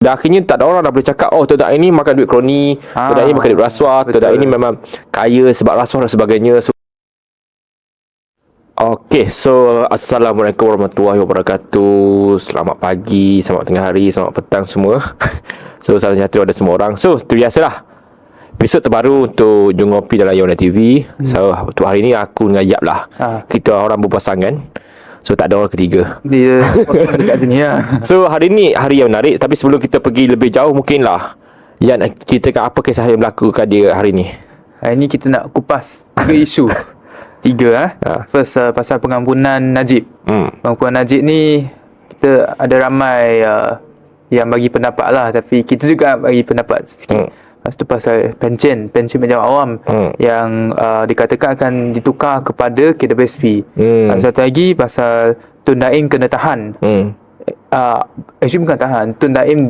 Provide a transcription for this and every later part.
Dan akhirnya tak ada orang dah boleh cakap, oh Tok Daim ini makan duit kroni, Tok Daim ini makan duit rasuah, Tok Daim ini memang kaya sebab rasuah dan sebagainya. Okay, so Assalamualaikum warahmatullahi wabarakatuh. Selamat pagi, selamat tengah hari, selamat petang semua. So salam sejahtera ada semua orang. So tu biasalah, episod terbaru untuk Jom Ngopi dalam Yona TV. So untuk hari ni aku dengan Yap lah. Kita orang berpasangan, so tak ada orang ketiga. Dia kosong dekat sini lah. So hari ni hari yang menarik. Tapi sebelum kita pergi lebih jauh, mungkinlah Yan, kita apa kisah yang berlaku kat dia hari ni? Hari ni kita nak kupas 3 isu. 3 First pasal pengampunan Najib. Pengampunan Najib ni kita ada ramai yang bagi pendapat lah, tapi kita juga bagi pendapat sikit. Lepas tu pasal pension pejabat awam yang dikatakan akan ditukar kepada KWSP. Satu lagi pasal Tun Daim kena tahan. Actually bukan tahan, Tun Daim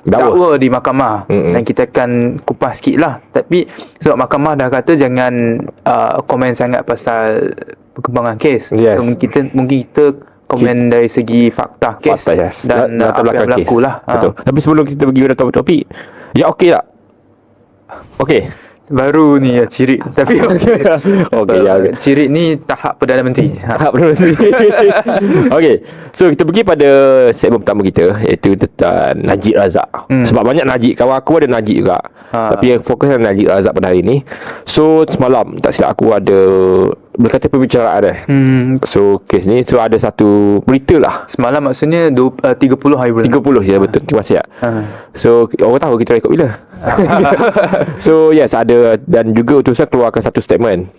dakwa di mahkamah. Dan kita akan kupas sikit lah. Tapi sebab mahkamah dah kata jangan komen sangat pasal perkembangan kes. So, mungkin kita komen dari segi fakta kes dan apa yang berlaku lah. Betul. Tapi sebelum kita pergi pada topik, ya okey tak? Okey. Baru ni ya cirit. Tapi okey. Okey ya. Cirit ni tahap Perdana Menteri. Tahap Perdana Menteri. Okey. So kita pergi pada segmen pertama kita, iaitu tentang Najib Razak. Sebab banyak Najib, kawan aku ada Najib juga. Tapi yang fokus adalah Najib Razak pada hari ni. So semalam tak silap aku ada berkata pembicaraan So kes ni, so ada satu berita lah. Semalam maksudnya 30 hari bulan 30 ya, betul. Masih ya. So orang tahu kita rekod bila. So yes, ada. Dan juga utusan keluarkan satu statement.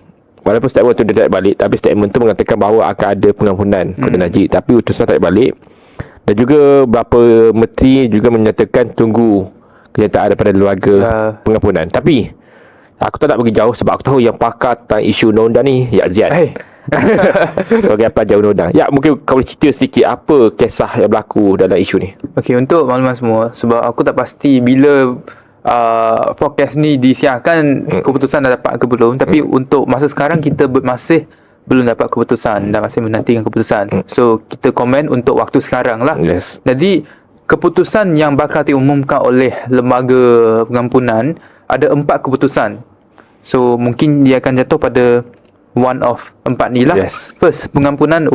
Walaupun statement tu dia tak balik, tapi statement tu mengatakan bahawa akan ada pengampunan kepada Najib. Tapi utusan tak balik. Dan juga beberapa menteri juga menyatakan tunggu kenyataan daripada keluarga pengampunan. Tapi aku tak nak pergi jauh sebab aku tahu yang pakar tentang isu undang-undang ni, Ya Ziad. Sebagai apa jauh undang-undang. Ya, mungkin kau boleh cerita sedikit apa kisah yang berlaku dalam isu ni. Okey, untuk makluman semua, sebab aku tak pasti bila podcast ni disiarkan keputusan dah dapat ke belum. Tapi untuk masa sekarang kita masih belum dapat keputusan dan masih menantikan keputusan. So kita komen untuk waktu sekarang lah. Jadi keputusan yang bakal diumumkan oleh lembaga pengampunan ada 4 keputusan. So mungkin dia akan jatuh pada one of 4 ni lah. First, pengampunan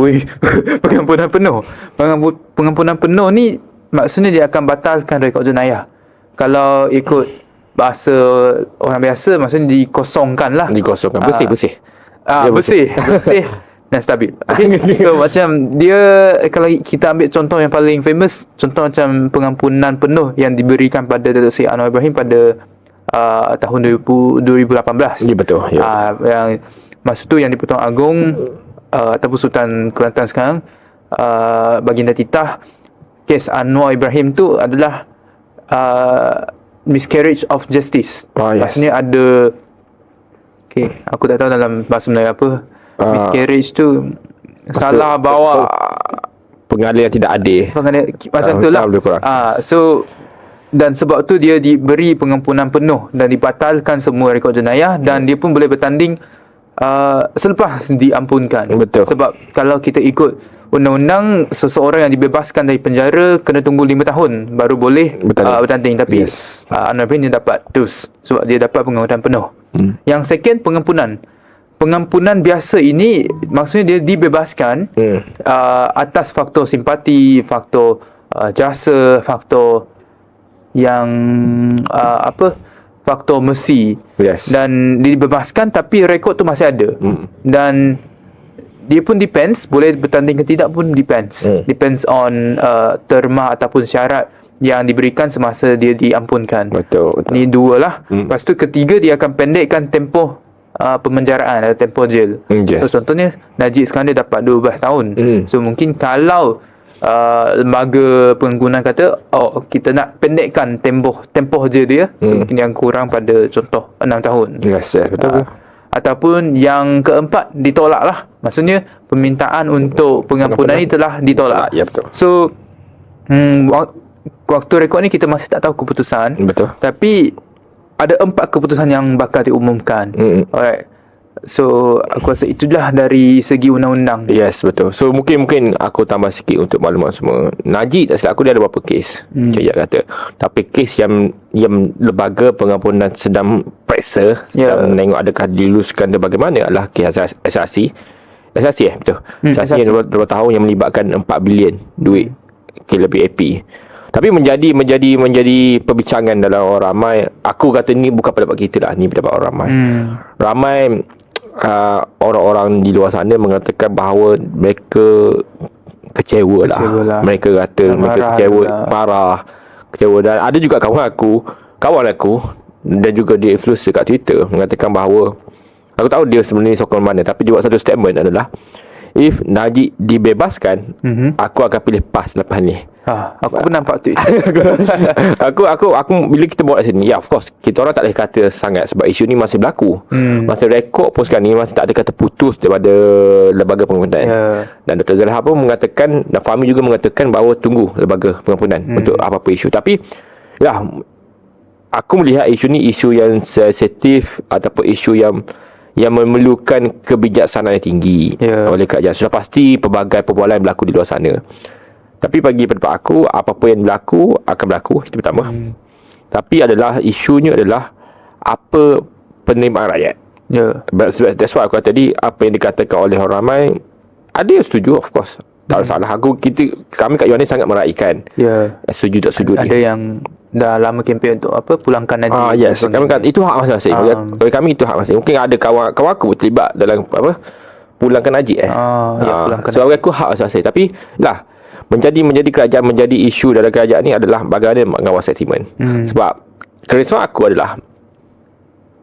pengampunan penuh. Pengampunan penuh ni maksudnya dia akan batalkan rekod jenayah. Kalau ikut bahasa orang biasa, maksudnya dikosongkan lah. Dikosongkan, bersih. Bersih dan stabil. So macam dia, kalau kita ambil contoh yang paling famous, contoh macam pengampunan penuh yang diberikan pada Datuk Seri Anwar Ibrahim pada tahun 2018. Ya, betul. Yang masa tu yang di-Pertuan Agong ataupun Sultan Kelantan sekarang, Baginda Titah, kes Anwar Ibrahim tu adalah miscarriage of justice. Maksudnya ada, aku tak tahu dalam bahasa Melayu apa. Miscarriage tu salah bawa, pengadilan tidak adil. Macam tu lah. So dan sebab tu dia diberi pengampunan penuh dan dibatalkan semua rekod jenayah. Dan dia pun boleh bertanding selepas diampunkan. Betul. Sebab kalau kita ikut undang-undang, seseorang yang dibebaskan dari penjara kena tunggu 5 tahun baru boleh bertanding. Tapi Anwar Ibrahim dia dapat terus sebab dia dapat pengampunan penuh. Yang second, pengampunan biasa ini maksudnya dia dibebaskan atas faktor simpati, faktor jasa, faktor yang faktor mercy. Dan dibebaskan tapi rekod tu masih ada. Dan dia pun depends, boleh bertanding ke tidak pun depends. Depends on terma ataupun syarat yang diberikan semasa dia diampunkan. Betul. Ni 2 lah. Lepas tu ketiga, dia akan pendekkan tempoh pemenjaraan atau tempoh jail. So contohnya Najib sekarang dia dapat 12 tahun. So mungkin kalau lembaga pengampunan kata kita nak pendekkan tempoh jail dia, so mungkin yang kurang pada contoh 6 tahun. Betul. Ataupun yang keempat, ditolak lah. Maksudnya permintaan untuk pengampunan ini telah ditolak. Ya, betul. So waktu rekod ni kita masih tak tahu keputusan. Betul. Tapi ada 4 keputusan yang bakal diumumkan. Alright. So aku rasa itulah dari segi undang-undang. Yes, betul. So mungkin aku tambah sikit untuk maklumat semua. Najib tak silap aku dia ada beberapa kes. Cik Jad kata. Tapi kes yang lembaga pengampunan sedang periksa, sedang menengok adakah diluluskan dan bagaimana adalah kes SRC. SRC betul. SRC yang 2 tahun yang melibatkan 4 bilion duit KLPAP. Tapi menjadi perbincangan dalam orang ramai. Aku kata ni bukan pendapat kita lah, ni pendapat orang ramai. Ramai orang-orang di luar sana mengatakan bahawa mereka kecewa lah. Mereka kata mereka kecewa, marah, kecewa. Dan ada juga kawan aku dan juga dia influencer kat Twitter mengatakan bahawa, aku tahu dia sebenarnya sokong mana, tapi dia buat satu statement adalah, if Najib dibebaskan, aku akan pilih PAS lepas ni. Aku pun nampak tu. aku bila kita bawa kat sini, of course kita orang tak boleh kata sangat sebab isu ni masih berlaku. Masa rekod pun sekarang ni masih tak ada kata putus daripada lembaga pengampunan. Dan Dr. Zalha pun mengatakan, dan Fahmi juga mengatakan bahawa tunggu lembaga pengampunan untuk apa-apa isu. Tapi aku melihat isu ni isu yang sensitif ataupun isu yang memerlukan kebijaksanaan yang tinggi oleh kerajaan. Sudah pasti pelbagai perbualan berlaku di luar sana. Tapi bagi pendapat aku, apa-apa yang berlaku akan berlaku, itu pertama. Tapi isunya adalah apa penerimaan rakyat. That's why aku kata tadi, apa yang dikatakan oleh orang ramai, ada yang setuju, of course. Tak ada salah. Kami kat UNA sangat meraihkan. Setuju tak setuju ada ni. yang dah lama kempen untuk pulangkan Najib. Yes, kami kata itu hak masing-masing. Bagi kami itu hak masing-masing. Mungkin ada kawan aku terlibat dalam pulangkan Najib pulangkan. So bagi aku hak masing-masing. Tapi menjadi kerajaan, menjadi isu dalam kerajaan ni adalah bagaimana mengawal sentimen. Sebab kerisauan aku adalah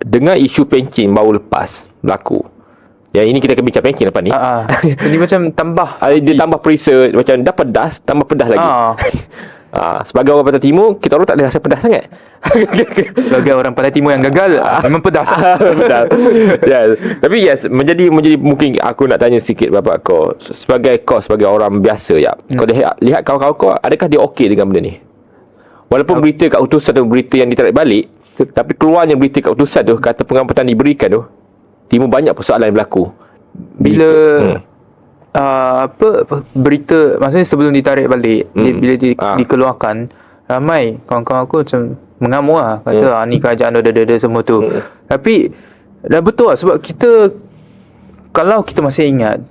dengan isu pencin baru lepas berlaku. Yang ini kita akan bincang pencin lepas ni. Jadi macam tambah dia tambah perisa, macam dah pedas, tambah pedas lagi. Sebagai orang Pantai Timur, kita orang tak ada rasa pedas sangat. Sebagai orang Pantai Timur yang gagal, memang pedas. Pedas. Yes. Tapi menjadi mungkin aku nak tanya sikit bapak kau, sebagai orang biasa kau lihat kawan-kawan kau, adakah dia okey dengan benda ni? Walaupun berita kat utusan tu berita yang ditarik balik, tapi keluarnya berita kat utusan tu kata pengampunan diberikan tu, timbul banyak persoalan yang berlaku. Bila berita, maksudnya sebelum ditarik balik, bila dikeluarkan, ramai kawan-kawan aku macam mengamuk lah, kata ni kerajaan ada semua tu. Tapi dah betul lah, sebab kita, kalau kita masih ingat,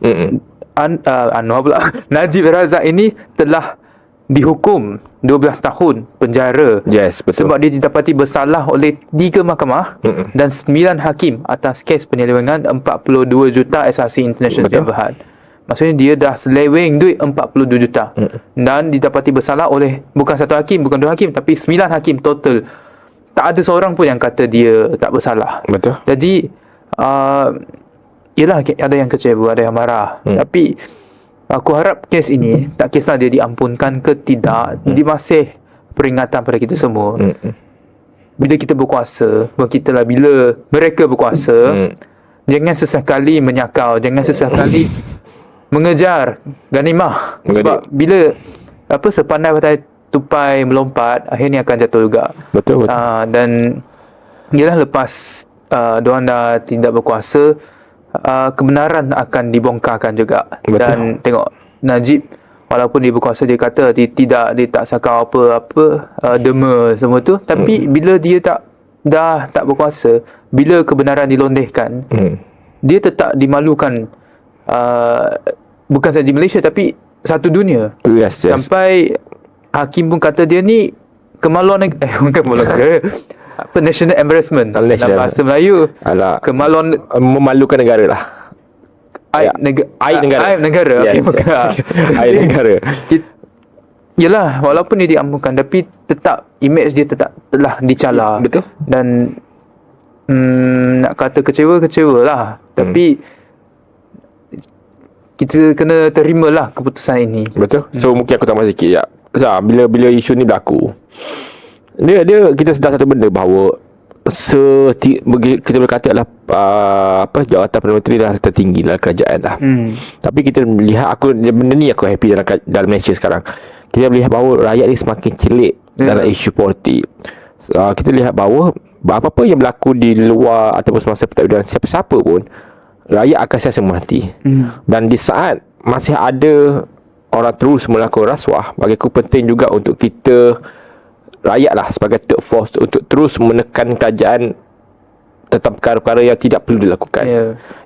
Anwar pula Najib Razak ini telah dihukum 12 tahun penjara. Yes, betul. Sebab dia didapati bersalah oleh 3 mahkamah dan 9 hakim atas kes penyelewengan 42 juta SRC International Berhad. Maksudnya dia dah seleweng duit 42 juta. Dan didapati bersalah oleh bukan 1 hakim, bukan 2 hakim, tapi 9 hakim total. Tak ada seorang pun yang kata dia tak bersalah. Betul. Jadi yelah, ada yang kecewa, ada yang marah. Tapi aku harap kes ini, tak kisah dia diampunkan ke tidak, dia masih peringatan pada kita semua. Bila kita berkuasa, bila mereka berkuasa, jangan sesekali menyakau, jangan sesekali mengejar ganimah. Sebab bila sepandai tupai melompat, akhirnya akan jatuh juga. Betul. Dan ialah lepas diorang dah tidak berkuasa, kebenaran akan dibongkarkan juga. Betul. Dan tengok Najib, walaupun dia berkuasa, dia kata dia tak sakau apa dema semua tu, tapi bila dia dah tak berkuasa, bila kebenaran dilondehkan, dia tetap dimalukan, bukan saja di Malaysia tapi satu dunia. Yes. Sampai hakim pun kata dia ni kemaluan bukan kemaluan negara, national embarrassment dalam bahasa Melayu. Kemaluan, memalukan negara lah. Aib negara. Yes. Aib negara. Yelah, walaupun dia diampunkan, tapi tetap image dia telah dicela. Betul. Dan nak kata kecewa lah. Tapi kita kena terimalah keputusan ini. Betul. So mungkin aku tambah sikit bila isu ni berlaku, dia kita sedar satu benda bahawa kita boleh kata adalah jawatan Perdana Menteri dah tertinggi dalam kerajaan dah. Tapi kita melihat, benda ni aku happy dalam Malaysia sekarang. Kita melihat bahawa rakyat ni semakin celik dalam isu politik. Kita lihat bahawa apa-apa yang berlaku di luar ataupun semasa pertandingan, siapa-siapa pun rakyat akan sentiasa mati. Dan di saat masih ada orang terus melakukan rasuah, bagi aku penting juga untuk kita rakyat lah sebagai third force untuk terus menekan kerajaan tentang perkara-perkara yang tidak perlu dilakukan.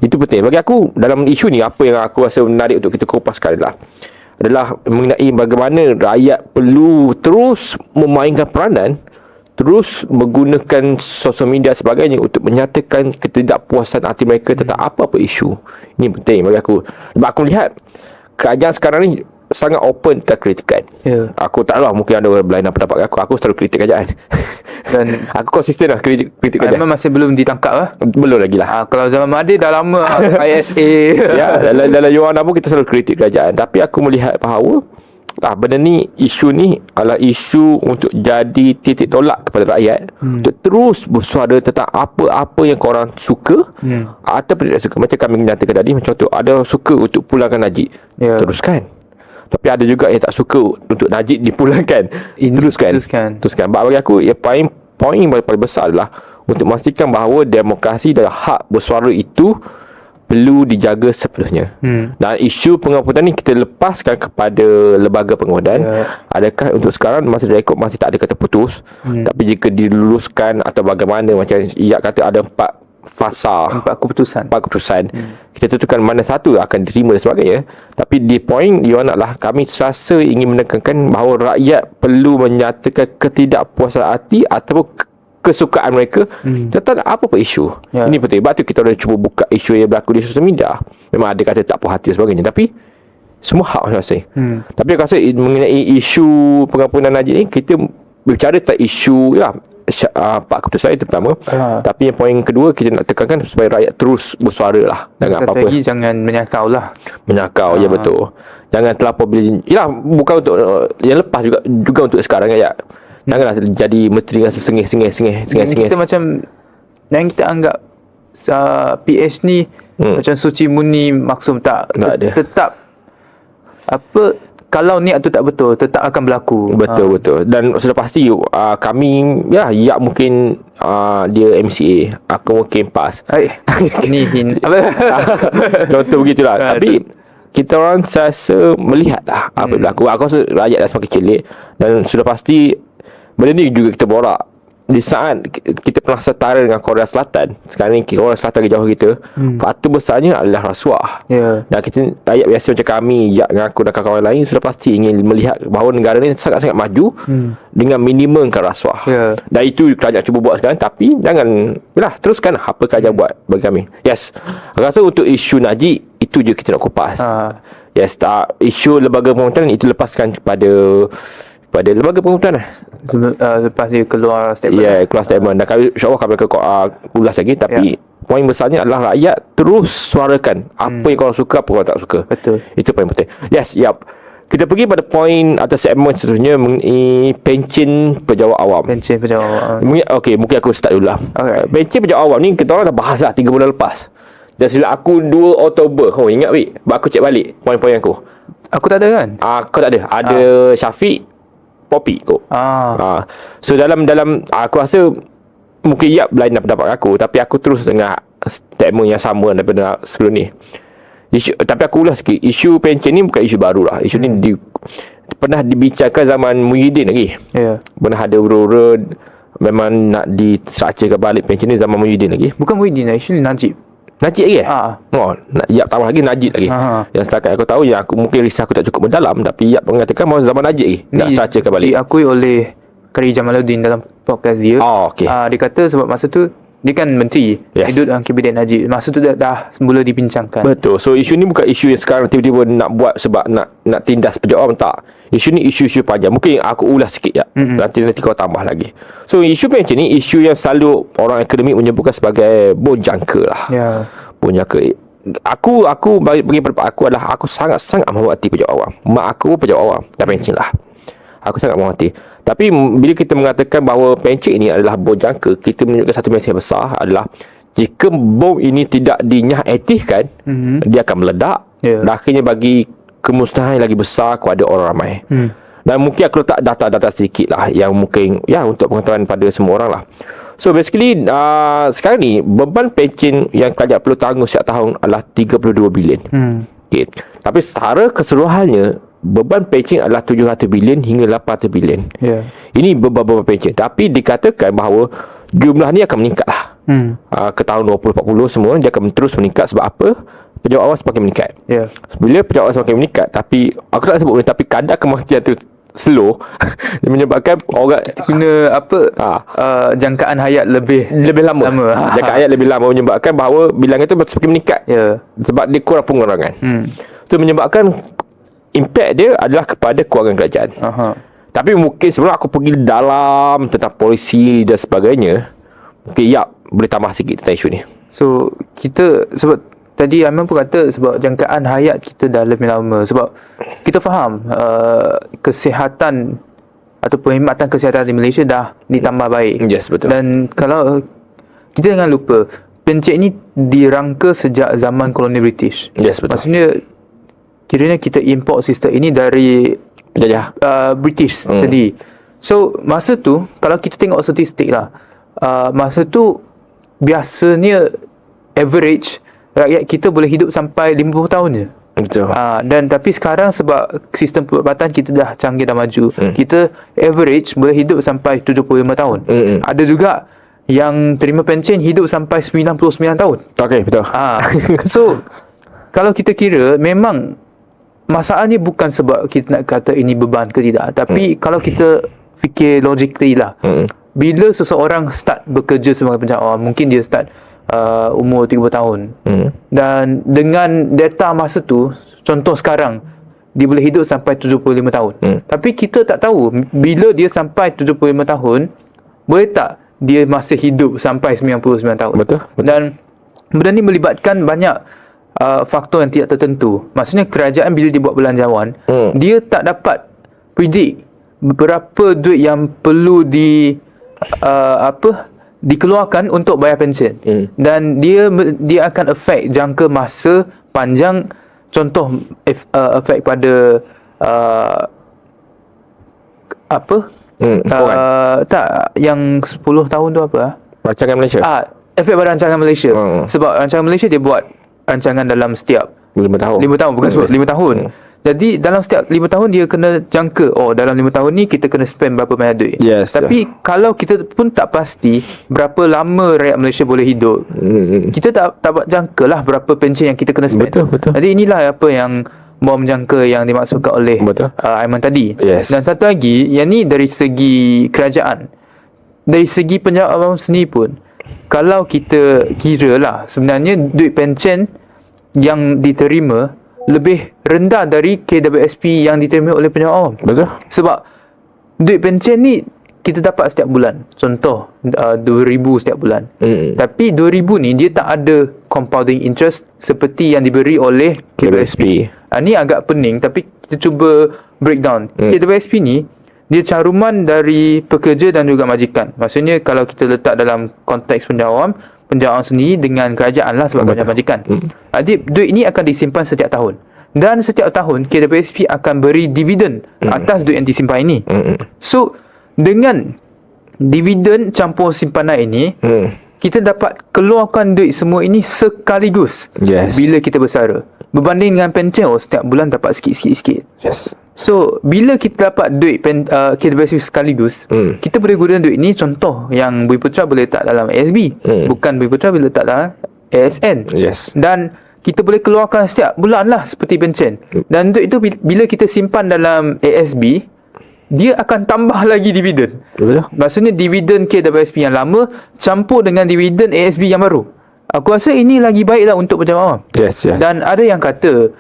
Itu penting bagi aku. Dalam isu ni, apa yang aku rasa menarik untuk kita kupaskan adalah mengenai bagaimana rakyat perlu terus memainkan peranan, terus menggunakan sosial media sebagainya untuk menyatakan ketidakpuasan hati mereka tentang apa-apa isu. Ini penting bagi aku. Sebab aku lihat kerajaan sekarang ni sangat open terkritikan. Aku tak tahu, mungkin ada orang lain pendapat aku selalu kritik kerajaan. Dan aku konsisten lah kritik kerajaan. Memang masih belum ditangkap lah. Belum lagi lah. Kalau zaman Mahathir dah lama ISA. Ya, dalam Yohana pun kita selalu kritik kerajaan. Tapi aku melihat bahawa benda ni, isu ni adalah isu untuk jadi titik tolak kepada rakyat, untuk terus bersuara tentang apa-apa yang korang suka ataupun tidak suka. Macam kami nyatakan tadi, macam tu ada suka untuk pulangkan Najib, teruskan. Tapi ada juga yang tak suka untuk Najib dipulangkan, teruskan. Bagi aku, yang poin paling besar adalah untuk memastikan bahawa demokrasi dan hak bersuara itu perlu dijaga sepenuhnya. Dan isu pengampunan ni kita lepaskan kepada lembaga pengawasan. Adakah untuk sekarang masa rekod masih tak ada kata putus, tapi jika diluluskan atau bagaimana, macam Iyad kata ada 4 fasa, 4 keputusan. Kita tentukan mana satu akan diterima dan sebagainya. Tapi di poin Yohana lah, kami serasa ingin menekankan bahawa rakyat perlu menyatakan ketidakpuasan hati ataupun kesukaan mereka tentang apa-apa isu. Ini penting. Sebab tu kita dah cuba buka isu yang berlaku di sosial media. Memang ada kata tak puas hati dan sebagainya, tapi semua hak masing-masing. Tapi aku rasa mengenai isu pengampunan Najib ni, kita berbicara tentang isu 4 keputusan itu pertama. Tapi yang poin kedua, kita nak tekankan supaya rakyat terus bersuara lah dengan apa-apa. Lagi jangan menyakau lah. Ya betul. Jangan terlampau bukan untuk yang lepas, juga untuk sekarang ya. Janganlah jadi menteri dengan sesengih-sengih. Kita macam yang kita anggap PH ni macam suci murni maksum, tak ada. Tetap kalau niat tu tak betul, tetap akan berlaku. Betul. Dan sudah pasti kami mungkin dia MCA, aku mungkin PAS. Ni contoh begitulah. Tapi kita orang rasa melihatlah apa yang berlaku. Aku rasa rakyat dah semakin celik, dan sudah pasti benda ni juga kita borak di saat kita pernah setara dengan Korea Selatan. Sekarang ni Korea Selatan lagi jauh kita. Faktor besarnya adalah rasuah. Dan kita rakyat biasa macam kami, dengan aku dan kawan-kawan lain, sudah pasti ingin melihat bahawa negara ni sangat-sangat maju dengan minimumkan rasuah. Dan itu kerajaan cuba buat sekarang. Tapi jangan teruskan apa kerajaan buat bagi kami. Aku rasa untuk isu Najib, itu je kita nak kupas. Isu lembaga pemerintahan itu lepaskan kepada lembaga pemerintahan lepas dia keluar statement. Keluar statement. Dan insyaAllah kami akan ulas lagi. Tapi poin besarnya adalah rakyat terus suarakan apa yang korang suka, apa korang tak suka. Betul. Itu paling penting. Kita pergi pada poin atau segmen seterusnya mengenai pencen pejabat awam. Mungkin aku start dulu lah. Pencen pejabat awam ni kita orang dah bahas lah 3 bulan lepas. Dan silap aku 2 Oktober. Ingat Wik? Aku cek balik poin-poin aku. Aku tak ada kan? Kau tak ada. Ada Syafiq, Poppy kot. So dalam aku rasa mungkin lain pendapat aku, tapi aku terus dengan statement yang sama daripada sebelum ni. Tapi aku ulas sikit, isu pencen ni bukan isu baru lah. Isu ni pernah dibincangkan zaman Muhyiddin lagi. Pernah ada urut-urut memang nak distructurekan balik pencen ni zaman Muhyiddin lagi. Bukan Muhyiddin, actually Najib lagi tambah lagi Najib lagi. Yang setakat aku tahu, yang aku mungkin risau aku tak cukup mendalam, tapi mengatakan bahawa zaman Najib lagi nak structurekan balik. Diakui oleh Kari Jamaluddin dalam podcast dia. Dia kata sebab masa tu dia kan menteri, duduk dalam kabinet Najib. Masa tu dah mula dibincangkan. Betul. So isu ni bukan isu yang sekarang tiba-tiba nak buat sebab nak tindas pejabat awam, tak. Isu ni isu panjang. Mungkin aku ulas sikit nanti kau tambah lagi. So isu pencen ni isu yang selalu orang akademik menyebutkan sebagai bon jangka lah. Bon jangka. Aku bagi pendapat aku adalah aku sangat-sangat menghormati pejabat awam. Mak aku pejabat awam dan pencen lah. Aku sangat menghormati. Tapi bila kita mengatakan bahawa pencen ini adalah bom jangka, kita menunjukkan satu mesej besar adalah jika bom ini tidak dinyah aktifkan, dia akan meledak dan akhirnya bagi kemusnahan yang lagi besar kepada orang ramai. Dan mungkin aku letak data-data sedikit lah yang mungkin untuk pengetahuan pada semua orang lah. So basically sekarang ni beban pencen yang kerajaan perlu tanggung setiap tahun adalah 32 bilion. Okay. Tapi secara keseluruhannya beban pencen adalah 700 bilion hingga 800 bilion. Ini beban pencen. Tapi dikatakan bahawa jumlah ni akan meningkat lah. Ke tahun 2040 semua dia akan terus meningkat. Sebab apa? Pejabat awam semakin meningkat. Bila pejabat awam semakin meningkat, tapi aku tak sebut ni, tapi kadar kematian tu slow dia menyebabkan orang kena jangkaan hayat lebih lama. Jangkaan hayat lebih lama menyebabkan bahawa bilangan tu semakin meningkat. Sebab dia kurang pengurangan. Itu menyebabkan impact dia adalah kepada kewangan kerajaan. Tapi mungkin sebelum aku pergi dalam tentang polisi dan sebagainya, mungkin boleh tambah sikit tentang isu ni. So kita, sebab tadi Aiman pun kata sebab jangkaan hayat kita dah lebih lama. Sebab kita faham kesihatan atau perkhidmatan kesihatan di Malaysia dah ditambah baik. Yes, betul. Dan kalau kita jangan lupa, pencen ni dirangka sejak zaman koloni British. Yes, betul. Maksudnya kiranya kita import sistem ini dari penjajah British sendiri. So masa tu kalau kita tengok statistik lah, masa tu biasanya average rakyat kita boleh hidup sampai 50 tahun je. Betul. Dan tapi sekarang sebab sistem perubatan kita dah canggih, dah maju, kita average boleh hidup sampai 75 tahun. Ada juga yang terima pencen hidup sampai 99 tahun. Okey, betul. So kalau kita kira, memang masalahnya bukan sebab kita nak kata ini beban ke tidak, tapi kalau kita fikir logically lah, bila seseorang start bekerja sebagai pejabat awam, mungkin dia start umur 30 tahun. Dan dengan data masa tu, contoh sekarang dia boleh hidup sampai 75 tahun. Tapi kita tak tahu bila dia sampai 75 tahun, boleh tak dia masih hidup sampai 99 tahun. Betul. Dan benda ni melibatkan banyak faktor yang tidak tertentu. Maksudnya kerajaan bila dia buat belanjawan, dia tak dapat predict berapa duit yang perlu dikeluarkan untuk bayar pencen. Dan dia akan affect jangka masa panjang. Contoh affect pada tak, yang 10 tahun tu apa? Rancangan Malaysia. Efek pada rancangan Malaysia. Sebab rancangan Malaysia dia buat rancangan dalam setiap 5 tahun. 5 tahun, bukan 5 tahun. Jadi dalam setiap 5 tahun dia kena jangka, dalam 5 tahun ni kita kena spend berapa banyak duit. Tapi kalau kita pun tak pasti berapa lama rakyat Malaysia boleh hidup, kita tak dapat jangka lah berapa pencen yang kita kena spend. Betul. Jadi inilah apa yang bom jangka yang dimaksudkan oleh Aiman tadi. Dan satu lagi, yang ni dari segi kerajaan. Dari segi pejabat awam sendiri pun, kalau kita kira lah, sebenarnya duit pencen yang diterima lebih rendah dari KWSP yang diterima oleh pejabat awam. Betul. Sebab duit pencen ni kita dapat setiap bulan. Contoh 2,000 setiap bulan. Tapi 2,000 ni dia tak ada compounding interest seperti yang diberi oleh KWSP. Ni agak pening, tapi kita cuba breakdown. KWSP ni dia caruman dari pekerja dan juga majikan. Maksudnya kalau kita letak dalam konteks penjawat awam sendiri dengan kerajaan lah, sebab kerajaan majikan. Jadi duit ni akan disimpan setiap tahun. Dan setiap tahun KWSP akan beri dividen atas duit yang disimpan ini. So dengan dividen campur simpanan ini, kita dapat keluarkan duit semua ini sekaligus bila kita bersara. Berbanding dengan pencen, setiap bulan dapat sikit-sikit. So bila kita dapat duit KWSP sekaligus, kita boleh guna duit ni. Contoh yang Bumi Putra boleh letak dalam ASB, bukan Bumi Putra boleh letak dalam ASN. Dan kita boleh keluarkan setiap bulan lah seperti pencen. Dan duit itu bila kita simpan dalam ASB, dia akan tambah lagi dividen. Maksudnya dividen KWSP yang lama campur dengan dividen ASB yang baru. Aku rasa ini lagi baiklah untuk pejabat awam. Dan ada yang kata,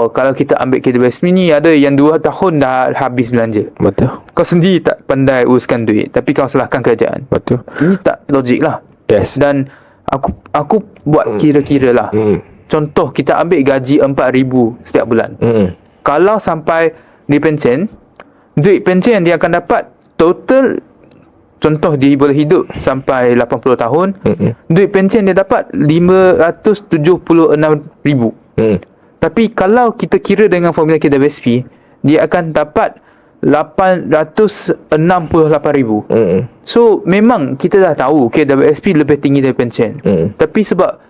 kalau kita ambil KWSP ni, ada yang 2 tahun dah habis belanja. Betul. Kau sendiri tak pandai uruskan duit, tapi kau salahkan kerajaan. Betul. Ini tak logik lah. Dan aku buat kira-kira lah. Contoh kita ambil gaji 4,000 setiap bulan. Kalau sampai di pencen, duit pencen yang dia akan dapat total, contoh dia boleh hidup sampai 80 tahun, duit pencen dia dapat 576,000. Tapi kalau kita kira dengan formula KWSP, dia akan dapat 868,000. So memang kita dah tahu KWSP lebih tinggi dari pencen. Tapi sebab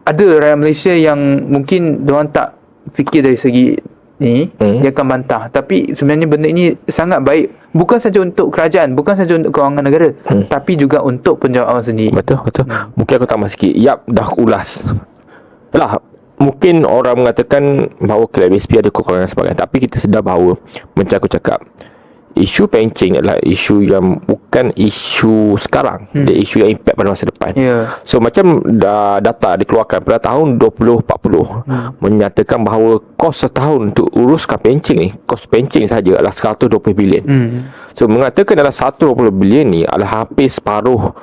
ada rakyat Malaysia yang mungkin diorang tak fikir dari segi ni, dia akan bantah. Tapi sebenarnya benda ini sangat baik, bukan saja untuk kerajaan, bukan saja untuk kewangan negara, tapi juga untuk penjawat awam sendiri. Betul. Mungkin aku tambah sikit. Yap, dah ulas lah. Mungkin orang mengatakan bahawa KWSP ada kekurangan dan sebagainya, tapi kita sedar bahawa macam aku cakap, isu pencing adalah isu yang bukan isu sekarang. Dia isu yang impact pada masa depan. So macam data dikeluarkan pada tahun 2040 menyatakan bahawa kos setahun untuk uruskan pencing ni, kos pencing saja adalah 120 bilion. So mengatakan dalam 120 bilion ni adalah hampir separuh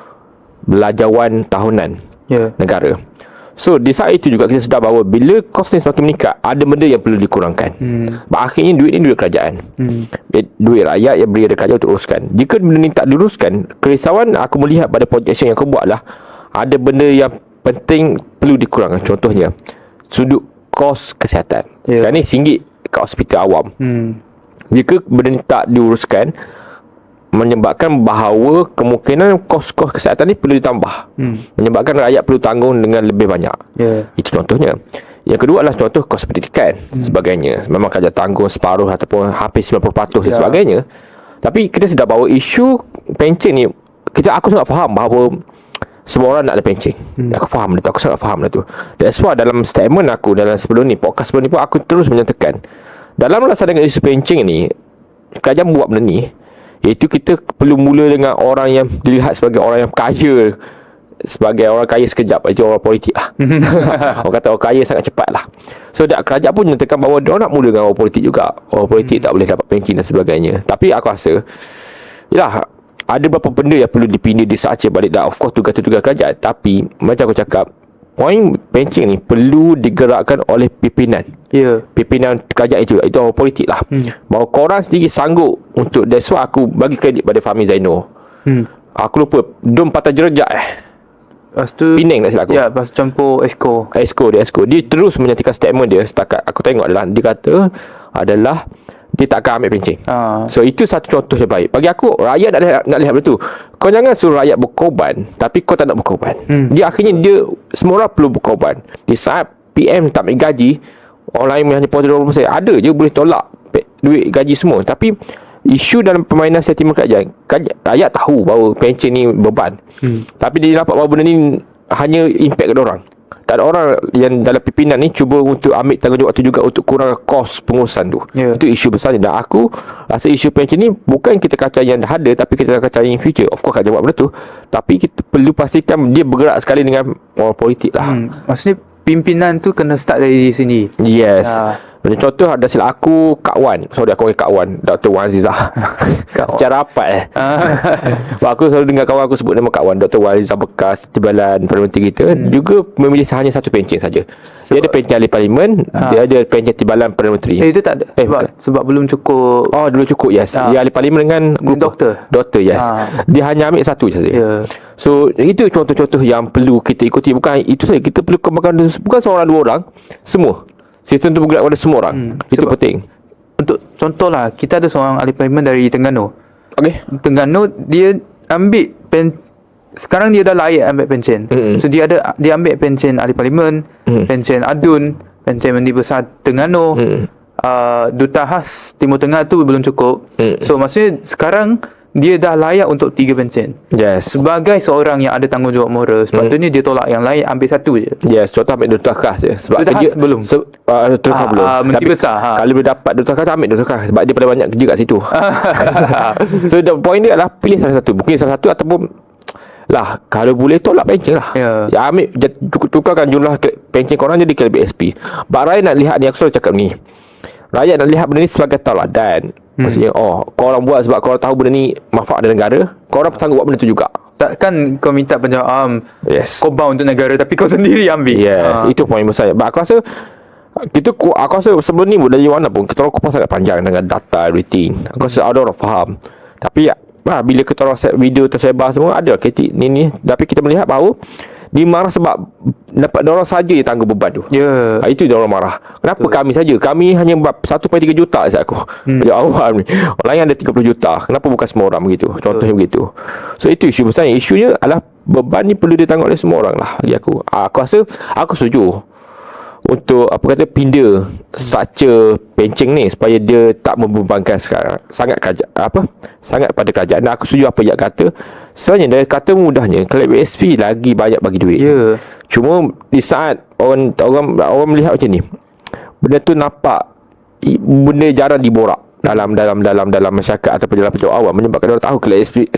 belanjawan tahunan negara. So di saat itu juga kita sedar bahawa bila kos ni semakin meningkat, ada benda yang perlu dikurangkan. Akhirnya duit ni duit kerajaan, duit rakyat yang beri kerajaan untuk uruskan. Jika benda ni tak diuruskan, kerisauan aku melihat pada projection yang aku buat lah, ada benda yang penting perlu dikurangkan. Contohnya sudut kos kesihatan. Sekarang ni RM1 kat hospital awam. Jika benda ni tak diuruskan, menyebabkan bahawa kemungkinan kos-kos kesihatan ni perlu ditambah, menyebabkan rakyat perlu tanggung dengan lebih banyak. Itu contohnya. Yang kedua adalah contoh kos pendidikan sebagainya. Memang kerajaan tanggung separuh ataupun hampir 90% dan sebagainya. Tapi kita sedar bahawa isu pencen ni, aku sangat faham bahawa semua orang nak ada pencen. Aku faham benda tu, aku sangat faham benda tu. That's why dalam statement aku dalam sebelum ni, podcast sebelum ni pun aku terus menyatakan, dalam melaksanakan isu pencen ni, kerajaan buat benda ni, iaitu kita perlu mula dengan orang yang dilihat sebagai orang yang kaya, sebagai orang kaya sekejap. Itu orang politik lah. Orang kata orang kaya sangat cepat lah. So kerajaan pun menyatakan bahawa dia nak mula dengan orang politik juga. Orang politik tak boleh dapat pencen dan sebagainya. Tapi aku rasa, yalah, ada beberapa benda yang perlu dipindah di saat balik. Dah of course tugas-tugas kerajaan. Tapi macam aku cakap, poin pencen ni perlu digerakkan oleh pimpinan. Pimpinan kerajaan itu orang politik lah. Bahawa korang sendiri sanggup untuk, that's why aku bagi kredit pada Fahmi Zaino. Aku lupa Dum Patah Jerejak Lepas tu Penang tak silap aku. lepas campur Esko. Dia terus menyatakan statement dia setakat aku tengok adalah, dia kata adalah dia tak akan ambil pencen. So itu satu contoh yang baik. Bagi aku, rakyat nak lihat betul. Kau jangan suruh rakyat berkorban tapi kau tak nak berkorban. Dia akhirnya semua orang perlu berkorban. Di saat PM tak ambil gaji, orang lain hanya potong 20%, ada je boleh tolak duit gaji semua. Tapi isu dalam permainan sentimen kerajaan, rakyat tahu bahawa pencen ni beban. Tapi dia dapat bahawa benda ni hanya impact kepada orang. Tak ada orang yang dalam pimpinan ni cuba untuk ambil tanggungjawab tu juga untuk kurang kos pengurusan tu. Itu isu besar ni. Dan aku rasa isu pencen ni bukan kita kacau yang dah ada, tapi kita kacau yang future. Of course kerajaan buat benda tu, tapi kita perlu pastikan dia bergerak sekali dengan orang politik lah. Maksudnya pimpinan tu kena start dari sini. Yes. Macam contoh ada silap aku Kak Wan. Sorry aku panggil Kak Wan, Dr. Wan Azizah. Cara rapat aku selalu dengar kawan aku sebut nama Kak Wan, Dr. Wan Azizah bekas Timbalan Perdana Menteri kita, juga memilih hanya satu pencen saja. Dia ada pencen ahli parlimen, dia ada pencen Timbalan Perdana Menteri. Itu tak ada. Sebab belum cukup. Belum cukup, yes. Dia ahli parlimen dengan doktor, yes. Dia hanya ambil satu saja. So itu contoh-contoh yang perlu kita ikuti. Bukan itu saja, kita perlu kembangkan, bukan seorang dua orang, semua. Sistem tu bergerak pada semua orang. Itu penting. Untuk contohlah, kita ada seorang ahli parlimen dari Terengganu. Terengganu dia ambil sekarang dia dah layak ambil pencen. So dia ambil pencen ahli parlimen, pencen adun, pencen Menteri Besar Terengganu, Duta Khas Timur Tengah tu belum cukup. So maksudnya sekarang dia dah layak untuk 3 pencen. Yes. Sebagai seorang yang ada tanggungjawab moral, sepatutnya dia tolak yang lain, ambil satu je. Yes, contoh ambil Duta Khas je. Sebab Duta Khas belum. Duta Khas belum. Menteri Besar. Kalau boleh dapat Duta Khas, ambil Duta Khas sebab dia paling banyak kerja kat situ. So the point dia adalah pilih salah satu. Mungkin salah satu ataupun lah, kalau boleh tolak pencen lah. Ya, ambil tukarkan jumlah pencen korang jadi KWSP. Rakyat nak lihat ni, aku selalu cakap ni, rakyat nak lihat benda ni sebagai tauladan. Maksudnya korang buat sebab korang tahu benda ni manfaat dari negara, korang sanggup buat benda tu juga. Takkan kau minta penjawab korban untuk negara tapi kau sendiri ambil. Yes, itu poin besar. Aku rasa aku rasa sebelum ni dari mana pun kita orang kupas sangat panjang dengan data everything. Aku rasa ada orang faham. Tapi bila kita orang set video tersebar semua, ada kritik ni, tapi kita melihat bahawa Dia marah sebab dapat dorang saja yang tanggung beban tu. Itu dia orang marah. Kenapa kami saja? Kami hanya 1.3 juta saja aku. Pajak awam ni. Orang lain ada 30 juta. Kenapa bukan semua orang begitu? Contohnya begitu. So itu isu besar. Isunya adalah beban ni perlu ditanggung oleh semua orang lah bagi aku. Aku rasa aku setuju untuk pindah struktur pencen ni supaya dia tak membebankan sekarang sangat pada kerajaan. Dan aku setuju apa yang kata. Sebenarnya dari kata mudahnya Kelab BSP lagi banyak bagi duit. Cuma di saat orang melihat macam ni, benda tu nampak benda jarang diborak dalam masyarakat ataupun dalam pejabat awam, menyebabkan orang tahu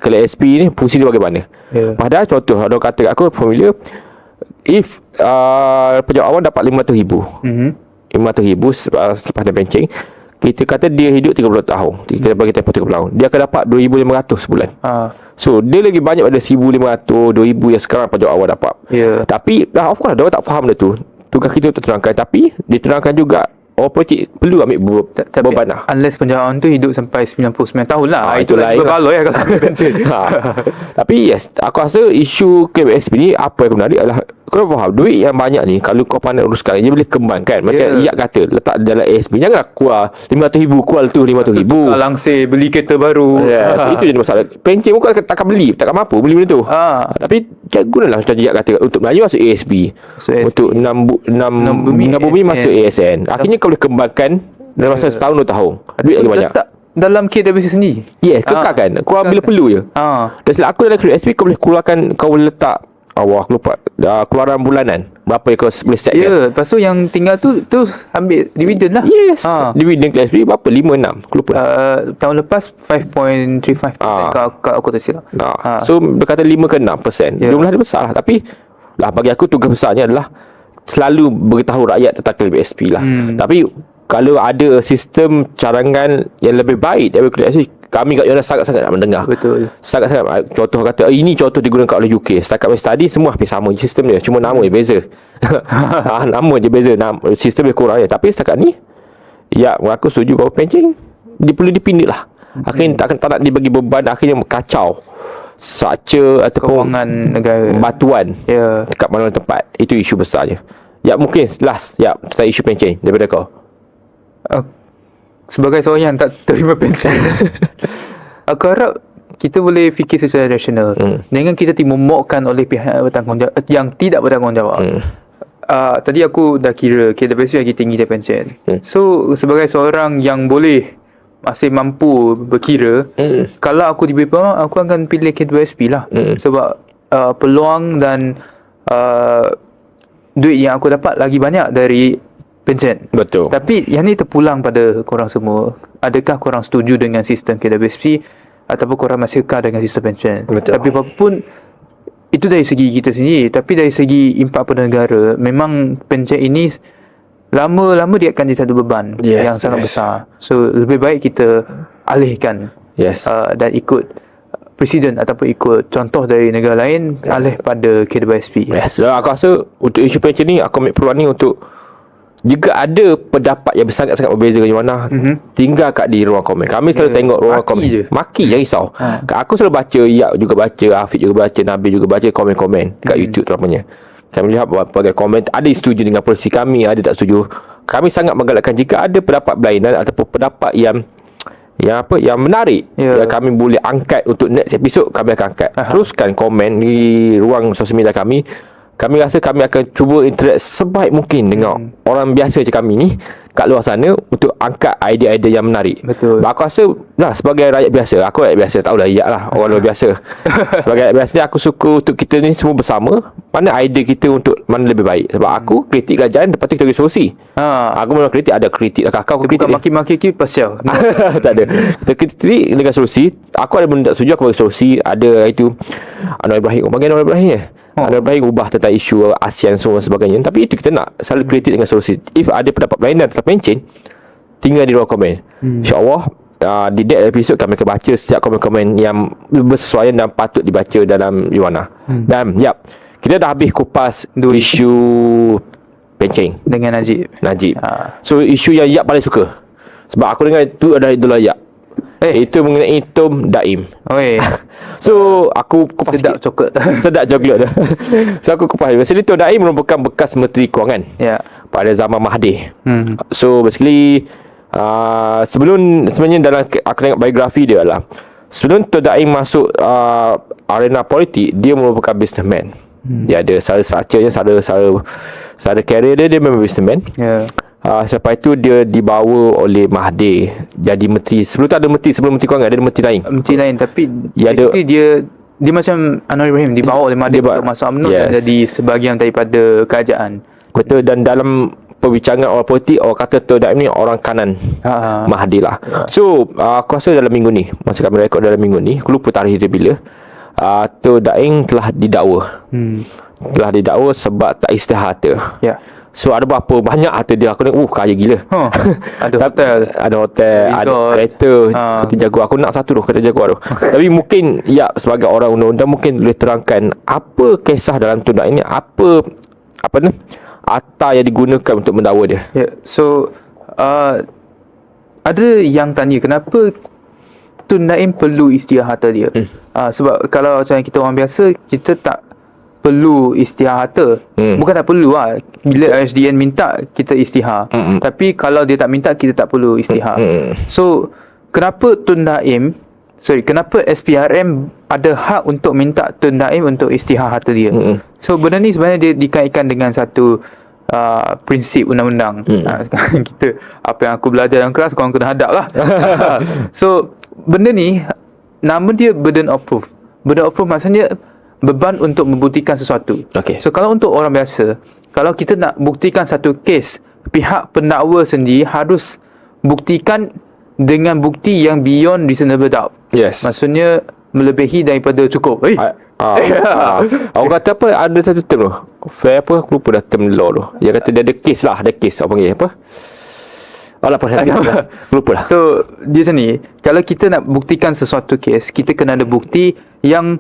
Kelab SP ni fungsi dia bagaimana. Padahal contoh orang kata aku formula, if pejabat awam dapat 500,000 selepas dia pencen, kita kata dia hidup 30 tahun, kita bagi tempoh 30 tahun, dia akan dapat 2,500 sebulan. So dia lagi banyak pada 1,500, 2,000 yang sekarang pejabat awam dapat. Tapi of course dia orang tak faham benda tu. Tugas kita untuk terangkan, tapi diterangkan juga orang politik perlu ambil beban lah. Unless penjawatan tu hidup sampai 99 tahun lah. Itu lagi berbaloi kalau ambil pension. Tapi yes, aku rasa isu KBSP ni apa yang menarik adalah kau faham duit yang banyak ni kalau kau pandai uruskan dia boleh kembangkan. Macam Iyak kata letak dalam ASP, janganlah keluar 500,000 keluar tu 500,000 langsir beli kereta baru. Itu je masalah. Pencen pun kau takkan beli, takkan mampu beli benda tu. Tapi gunalah macam Iyak kata, untuk Melayu masuk ASP, untuk 6 bumi masuk ASN. Akhirnya kau boleh kembangkan dalam masa setahun 2 tahun. Duit lagi banyak dalam KWC sendiri. Kekalkan. Keluar bila perlu je. Dan sila aku dalam KWSP kau boleh keluarkan, kau boleh letak aku lupa keluaran bulanan berapa yang kau boleh set kan. Lepas tu yang tinggal tu ambil dividen lah. Dividen KSP berapa? 5-6 aku lupa. Tahun lepas 5.35% kalau aku tak silap. So dia kata 5 ke 6%. Jumlah dia besar lah. Tapi bagi aku tugas besarnya adalah selalu beritahu rakyat tentang KSP lah. Tapi kalau ada sistem cadangan yang lebih baik daripada KSP, kami kat Yona sangat-sangat nak mendengar. Betul. Sangat-sangat. Contoh kata ini contoh digunakan oleh UK. Setakat main study semua hampir sama sistem dia, cuma nama je beza. Nama je beza, sistem dia kurang je. Tapi setakat ni aku setuju bahawa pencen dia perlu dipindah lah. Akhirnya tak nak dibagi beban, akhirnya kacau struktur ataupun kewangan negara, batuan dekat mana tempat. Itu isu besarnya. Mungkin last tentang isu pencen daripada kau. Sebagai seorang yang tak terima pension, aku harap kita boleh fikir secara rasional. Jangan kita dimomokkan oleh pihak yang tidak bertanggungjawab. Tadi aku dah kira KWSP lagi tinggi dari pension. So sebagai seorang yang masih mampu berkira, kalau aku diberi peluang, aku akan pilih KWSP lah. Sebab peluang dan duit yang aku dapat lagi banyak dari pension. Betul. Tapi yang ni terpulang pada korang semua. Adakah korang setuju dengan sistem KWSP ataupun korang masih kekal dengan sistem pension? Betul. Tapi apapun itu dari segi kita sendiri. Tapi dari segi impak pada negara, memang pension ini lama-lama dia akan jadi satu beban yang sangat besar. So lebih baik kita alihkan dan ikut presiden ataupun ikut contoh dari negara lain, alih pada KWSP. Aku rasa untuk isu pension ni aku ambil peluang ni untuk, jika ada pendapat yang sangat-sangat berbeza dengan mana, tinggal kat di ruang komen. Kami selalu tengok ruang komen. Maki je risau. Aku selalu baca, juga baca, Afiq juga baca, Nabil juga baca komen-komen kat YouTube terutamanya. Kami lihat berbagai komen, ada yang setuju dengan polisi kami, ada tak setuju. Kami sangat menggalakkan jika ada pendapat berlainan ataupun pendapat yang menarik, yang kami boleh angkat untuk next episode, kami akan angkat. Teruskan komen di ruang sosial media kami. Kami rasa kami akan cuba interact sebaik mungkin dengan orang biasa macam kami ni kat luar sana untuk angkat idea-idea yang menarik. Betul. Aku rasa sebagai rakyat biasa, aku rakyat biasa, tahulah orang luar biasa. Sebagai rakyat biasa ni, aku suka untuk kita ni semua bersama, mana idea kita untuk mana lebih baik. Sebab aku kritik kerajaan, lepas tu kita bagi solusi. Aku memang kritik, ada kritik kakak aku kritik. Bukan maki-maki pasal. Tak ada. Kita kritik dengan solusi. Aku ada benda tak setuju, aku bagi solusi. Ada itu Anwar Ibrahim. Bagian Anwar Ibrahim Anwar Ibrahim ubah tentang isu ASEAN semua sebagainya. Tapi itu kita nak selalu kritik dengan solusi. If ada pendapat berlainan tentang pencen, tinggal di ruang komen. InsyaAllah di next episode kami akan baca setiap komen-komen yang bersesuaian dan patut dibaca dalam Yuana. Dan kita dah habis kupas isu pencen dengan Najib. So isu yang Yap paling suka, sebab aku dengar itu adalah idola Yap. Itu mengenai Tun Daim. Oi. So aku kupas Sedap sikit. coklat. Sedap coklat tu. So aku kupas. Basically Tun Daim merupakan bekas Menteri Kewangan Ya. pada zaman Mahathir. Hmm. So basically sebenarnya dalam aku tengok biografi dia lah, sebelum Tun Daim masuk arena politik, dia merupakan businessman. Dia ada sahaja secara career dia memang businessman. Ya. Selepas itu dia dibawa oleh Mahathir jadi menteri. Sebelum tu ada menteri, sebelum Menteri Kewangan ada menteri lain. Menteri lain, tapi Ya, ada- basically dia macam Anwar Ibrahim dibawa oleh Mahathir untuk masuk UMNO dan Yes. jadi sebahagian daripada kerajaan. Betul. Dan dalam perbincangan orang politik, orang kata Tun Daim ni orang kanan Mahathir lah. So aku rasa dalam minggu ni, masa kami rekod dalam minggu ni, aku lupa tarikh dia bila, Tun Daim telah didakwa. Telah didakwa sebab tak isytihar harta. Ya. So ada berapa banyak harta dia, aku tengok kaya gila. Ada hotel, Ada hotel, ada resort, kereta, kereta Jaguar. Aku nak satu tu, kereta Jaguar tu. Tapi mungkin sebagai orang undang-undang mungkin boleh terangkan apa kisah dalam Tun Daim ni, apa ni harta yang digunakan untuk mendakwa dia. Ya. So ada yang tanya kenapa Tun Daim perlu isytihar harta dia. Sebab kalau macam kita orang biasa, kita tak perlu isytihar harta. Bukan tak perlu lah. Bila RSDN minta, kita isytihar. Tapi kalau dia tak minta, kita tak perlu isytihar. So kenapa kenapa SPRM ada hak untuk minta Tun Daim untuk isytihar harta dia? So benda ni sebenarnya dia dikaitkan dengan satu prinsip undang-undang. Sekarang kita, apa yang aku belajar dalam kelas, korang kena hadap lah. So benda ni nama dia burden of proof. Burden of proof maksudnya beban untuk membuktikan sesuatu. Okay. So kalau untuk orang biasa, kalau kita nak buktikan satu kes, pihak pendakwa sendiri harus buktikan dengan bukti yang beyond reasonable doubt. Yes. Maksudnya melebihi daripada cukup. Orang kata apa, ada satu term tu, fair apa, aku lupa dah term law tu. Dia kata dia ada kes lah, ada kes apa panggil apa? Aku lupa dah. So dia macam ni, kalau kita nak buktikan sesuatu kes, kita kena ada bukti yang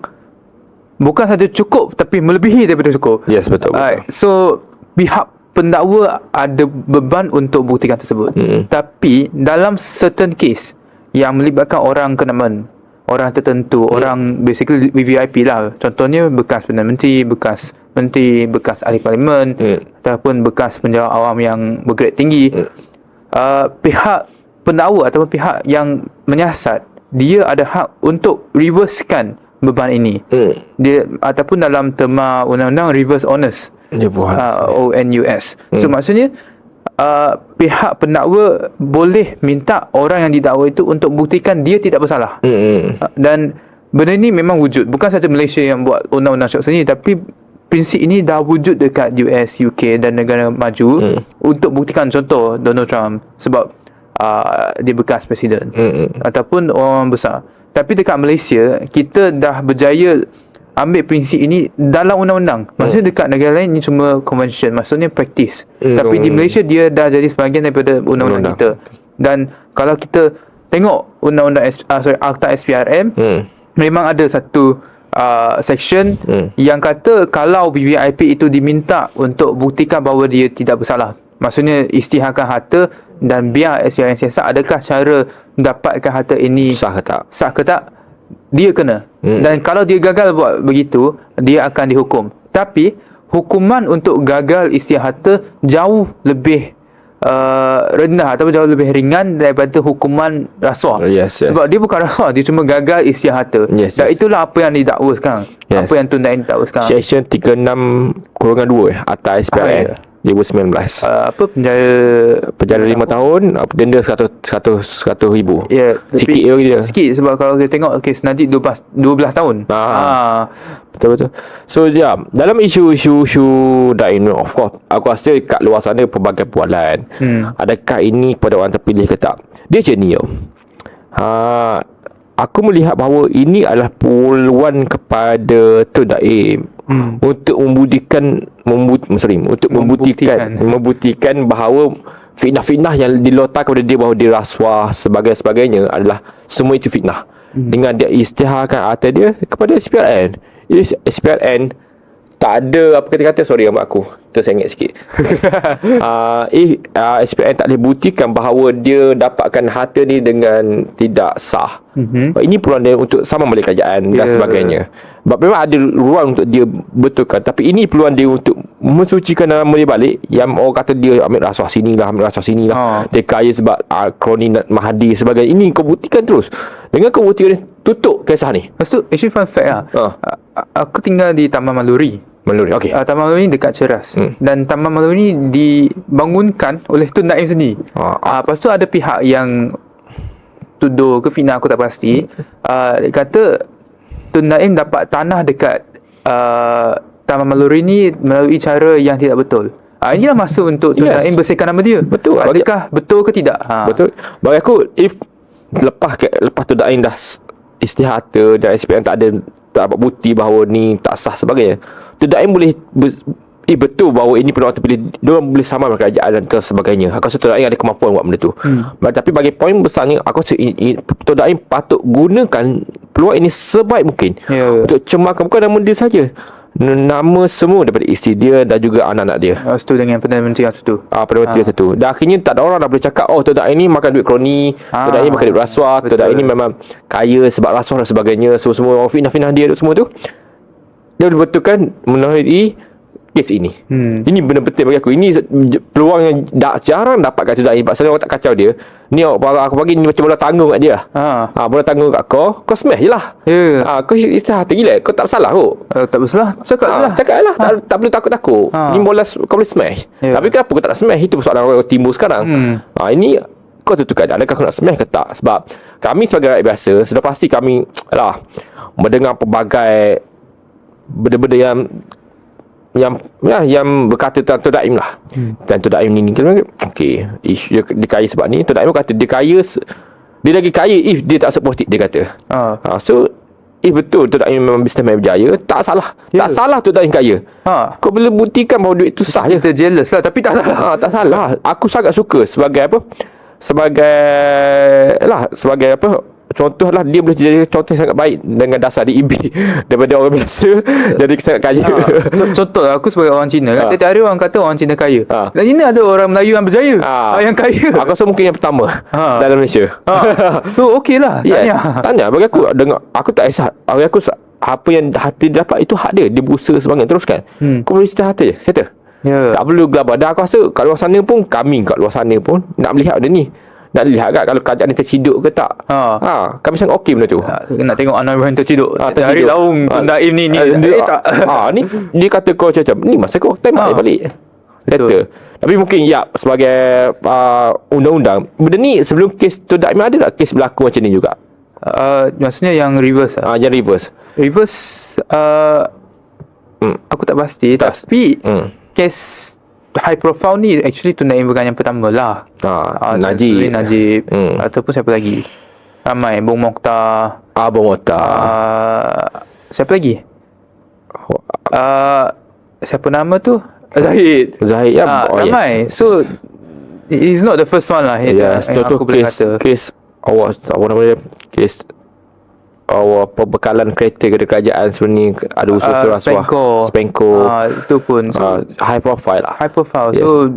bukan saja cukup tapi melebihi daripada cukup. Yes, betul. So pihak pendakwa ada beban untuk buktikan tersebut. Tapi dalam certain case yang melibatkan orang kenaman, orang tertentu, orang basically VVIP lah. Contohnya bekas Perdana Menteri, bekas menteri, bekas ahli parlimen, ataupun bekas penjawat awam yang bergrade tinggi. Pihak pendakwa ataupun pihak yang menyiasat, dia ada hak untuk reversekan beban ini. Dia ataupun dalam terma undang-undang reverse onus. Dia buat ONUS. So maksudnya pihak pendakwa boleh minta orang yang didakwa itu untuk buktikan dia tidak bersalah. Dan benda ini memang wujud. Bukan sahaja Malaysia yang buat undang-undang syak sendiri, tapi prinsip ini dah wujud dekat US, UK dan negara maju untuk buktikan. Contoh Donald Trump, sebab dia bekas presiden ataupun orang besar. Tapi dekat Malaysia, kita dah berjaya ambil prinsip ini dalam undang-undang. Maksudnya dekat negara lain ini cuma convention, maksudnya practice. Tapi di Malaysia dia dah jadi sebahagian daripada undang-undang kita. Dan kalau kita tengok undang-undang Akta SPRM, memang ada satu section yang kata kalau VVIP itu diminta untuk buktikan bahawa dia tidak bersalah, maksudnya isytiharkan harta dan biar SPRM siasat, adakah cara dapatkan harta ini sah ke tak? Dia kena. Dan kalau dia gagal buat begitu, dia akan dihukum. Tapi hukuman untuk gagal isytihar harta jauh lebih rendah ataupun jauh lebih ringan daripada hukuman rasuah. Sebab dia bukan rasuah, dia cuma gagal isytihar harta. Dan itulah apa yang didakwa sekarang. Apa yang Tun Daim didakwa sekarang. Section 36/2 Akta SPRM 2019. Apa penjara 5 tahun, denda 100 ribu. Ya, sikit je dia. Sikit sebab kalau kita tengok kes Najib 12 tahun. Betul. So dalam isu-isu Daim, of course aku rasa kat luar sana pelbagai pualan. Adakah ini pada orang terpilih ke tak? Dia macam ni aku melihat bahawa ini adalah peluang kepada Tun Daim untuk membuktikan bahawa fitnah-fitnah yang dilontarkan kepada dia bahawa dia rasuah sebagainya adalah semua itu fitnah. Dengan dia isytiharkan harta dia kepada SPRN. SPRN tak ada apa kata-kata, sorry mak aku, tersengit sikit. SPN tak boleh buktikan bahawa dia dapatkan harta ni dengan tidak sah. Ini peluang dia untuk sama balik kerajaan dan sebagainya. Memang ada ruang untuk dia betulkan, tapi ini peluang dia untuk mensucikan nama dia balik. Yang orang kata dia ambil rasuah sini lah, dia kaya sebab kroni Mahathir sebagainya. Ini kau buktikan terus. Dengan kau buktikan, tutup kisah ni. Lepas tu actually fun fact lah, aku tinggal di Taman Maluri. Okey. Taman Maluri dekat Ceras. Dan Taman Maluri dibangunkan oleh Tun Naim sendiri. Lepas tu ada pihak yang tuduh ke fitnah, aku tak pasti. Dia kata Tun Naim dapat tanah dekat Taman Maluri ni melalui cara yang tidak betul. Inilah masuk untuk Tun Naim bersihkan nama dia. Betul. Adakah betul ke tidak? Betul. Bagi aku, if lepas Tun Naim dah istihar harta dan SPN tak dapat bukti bahawa ni tak sah sebagainya, Tun Naim boleh betul bahawa ini peluang terpilih, dia boleh sama dengan kerajaan dan sebagainya. Aku rasa Tun Naim ada kemampuan buat benda tu. Tapi bagi poin besarnya, aku rasa Tun Naim patut gunakan peluang ini sebaik mungkin untuk cemarkan bukan nama dia saja, nama semua daripada isteri dia dan juga anak-anak dia. Setuju dengan Perdana Menteri yang satu. Perdana Menteri yang satu. Dan akhirnya tak ada orang dah boleh cakap, Tun Naim ni makan duit kroni, Tun Naim makan duit rasuah, Tun Naim ni memang kaya sebab rasuah dan sebagainya. So semua orang fitnah dia semua tu, dia boleh betulkan melalui kes ini. Ini benda penting bagi aku. Ini peluang yang jarang dapatkan Tun Naim. Sebab orang tak kacau dia. Ni aku bagi ni macam bola tanggung kat dia. Bola tanggung kat kau smash je lah. Kau istirahat gila. Kau tak salah kok. Tak bersalah, cakap je lah. Cakap lah. Tak perlu takut-takut. Ni bola kau boleh smash. Tapi kenapa kau tak nak smash? Itu persoalan orang timbul sekarang. Ini kau tentukan adakah kau nak smash ke tak. Sebab kami sebagai rakyat biasa, sudah pasti kami mendengar pelbagai benda-benda yang berkata tentang Tun Naim lah. Dan Tun Naim ni okey, isu dia kaya sebab ni. Tun Naim kata dia kaya, dia lagi kaya if dia tak support politik, dia kata. So betul Tun Naim memang businessman berjaya, tak salah. Tak salah Tun Naim kaya. Kau boleh buktikan bahawa duit tu sah je. Kita jealous lah, tapi tak salah. Tak salah. Aku sangat suka sebagai contohlah, dia boleh jadi contoh yang sangat baik dengan dasar DEB daripada orang biasa jadi sangat kaya. Contoh aku sebagai orang Cina, tiap hari orang kata orang Cina kaya. Dan Cina ada orang Melayu yang berjaya, yang kaya. Aku rasa mungkin yang pertama dalam Malaysia. So okey lah. Tanya bagi aku, dengar aku tak kisah. Bagi aku apa yang hati dia dapat itu hak dia. Dia berusaha sebagainya, teruskan. Kau boleh cerita hati je, settle. Tak perlu gelabah. Dan aku rasa kat luar sana pun, kami kat luar sana pun nak melihat benda ni. Nak lihat kat kalau kerajaan ni terciduk ke tak. Kami sangat okey benda tu. Nak tengok Anwar Ibrahim terciduk. Hari terciduk. laung Tun Naim ni tak. Ni dia kata kau macam ni masa kau time balik. Settle. Tapi mungkin sebagai undang-undang, benda ni sebelum kes Tun Naim ada tak kes berlaku macam ni juga? Maksudnya yang reverse lah. Yang reverse. Aku tak pasti. Tapi kes high profile ni actually Tun Naim bukan yang pertama lah. Najib ataupun siapa lagi, ramai. Bung Mokhtar. Siapa lagi? Siapa nama tu? Zahid ya. Ramai. So he's not the first one lah. Aku boleh kata kes kes pembekalan kereta ke kerajaan sebenarnya ada usul rasuah Spenco. Itu pun high profile lah. So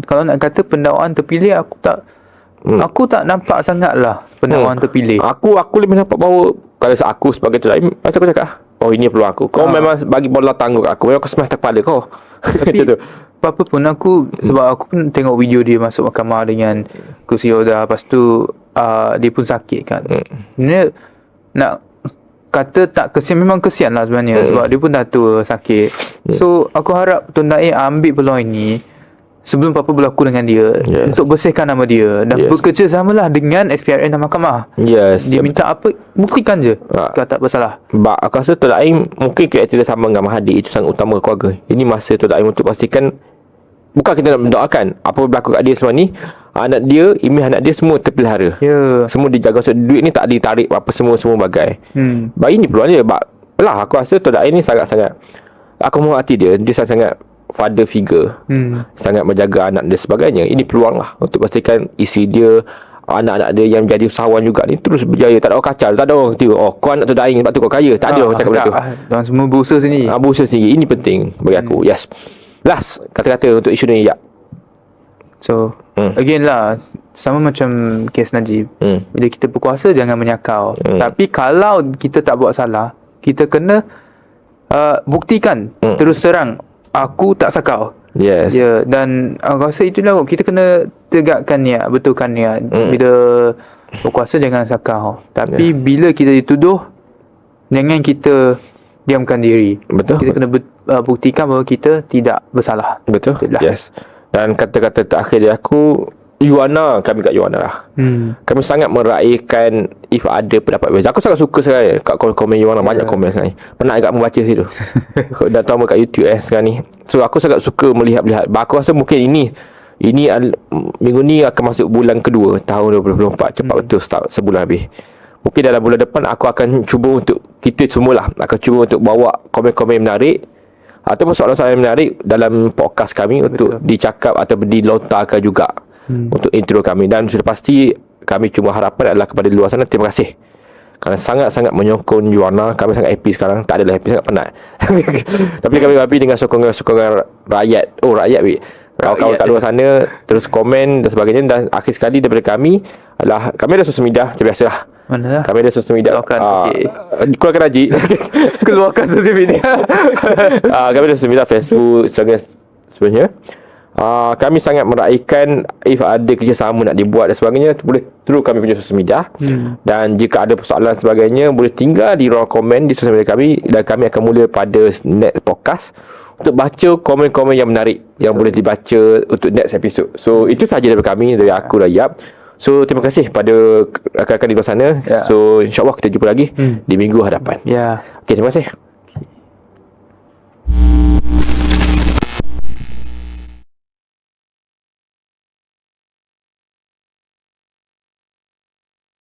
kalau nak kata pendakwaan terpilih, aku tak nampak sangat lah pendakwaan terpilih. Aku lebih nampak bahawa kalau aku sebagai Tun Naim, macam aku cakap, ini peluang aku. Kau memang bagi bola tanggung aku, memang aku smash tak kepala kau. Tapi apa pun aku, sebab aku pun tengok video dia masuk mahkamah dengan kursi roda, lepas tu dia pun sakit kan. Dia nak kata tak kesian, memang kesian lah sebenarnya. Sebab dia pun dah tua, sakit. So aku harap Tun Naim ambil peluang ini sebelum apa-apa berlaku dengan dia, untuk bersihkan nama dia dan bekerja samalah dengan SPRN dan mahkamah. Dia minta apa, buktikan je. Kalau tak bersalah. Aku rasa Tun Naim mungkin kriteria sama dengan Mahathir, itu sangat utama keluarga. Ini masa Tun Naim untuk pastikan, bukan kita nak mendoakan apa berlaku kat dia semua ni, anak dia, imej anak dia semua terpelihara. Semua dijaga. So duit ni tak ditarik apa semua bagai. Bayi ni peluang dia. Aku rasa Tun Naim ni sangat-sangat, aku menghormati dia. Dia sangat-sangat father figure, sangat menjaga anak dia sebagainya. Ini peluang lah untuk pastikan isteri dia, anak-anak dia yang jadi usahawan juga ni terus berjaya. Tak ada orang kacau, tak ada orang kata kau anak Tun Naim sebab tu kau kaya. Tak ada orang cakap benda tu. Dan semua berusaha sendiri. Berusaha sendiri. Ini penting bagi aku. Last kata-kata untuk isu ni, ya. So again lah, sama macam kes Najib. Bila kita berkuasa jangan menyakau. Tapi kalau kita tak buat salah, kita kena buktikan terus terang aku tak sakau. Yes. Ya, dan aku rasa itulah kita kena tegakkan niat, betulkan niat. Bila berkuasa jangan sakau. Tapi bila kita dituduh, jangan kita diamkan diri. Betul. Kita kena buktikan bahawa kita tidak bersalah. Betul. Itulah. Yes. Dan kata-kata terakhir dari aku, Yuana, kami kat Yuana lah. Kami sangat meraihkan if ada pendapat berbeza. Aku sangat suka sekarang kat komen Yuana, banyak komen sekarang ni. Penat agak membaca situ. Dah tahu kat YouTube sekarang ni. So aku sangat suka melihat. Aku rasa mungkin ini minggu ni akan masuk bulan kedua tahun 2024. Cepat betul, start sebulan lebih. Mungkin dalam bulan depan aku akan cuba untuk, kita semualah akan cuba untuk bawa komen-komen menarik ataupun soalan-soalan menarik dalam podcast kami untuk dicakap atau dilontarkan juga untuk intro kami. Dan sudah pasti kami cuma harapan adalah kepada luar sana, terima kasih kerana sangat-sangat menyokong Yuana. Kami sangat happy sekarang. Tak adalah happy, sangat penat. Tapi kami happy dengan sokongan rakyat. Rakyat kawan-kawan kat luar sana terus komen dan sebagainya. Dan akhir sekali daripada kami adalah, kami ada sosial media macam biasa lah. Mana lah? Kami ada sosial media. Keluarkan Haji. Keluarkan sosial media. Kami ada sosial media, Facebook, Instagram sebenarnya. Kami sangat meraihkan if ada kerjasama nak dibuat dan sebagainya, boleh through kami punya sosial media. Dan jika ada persoalan sebagainya, boleh tinggal di ruang komen di sosial media kami. Dan kami akan mula pada next podcast untuk baca komen-komen yang menarik yang boleh dibaca untuk next episode. So itu sahaja daripada kami, dari aku dan Yap. So terima kasih pada rakan-rakan di luar sana. So insyaAllah kita jumpa lagi di minggu hadapan. Okay, terima kasih.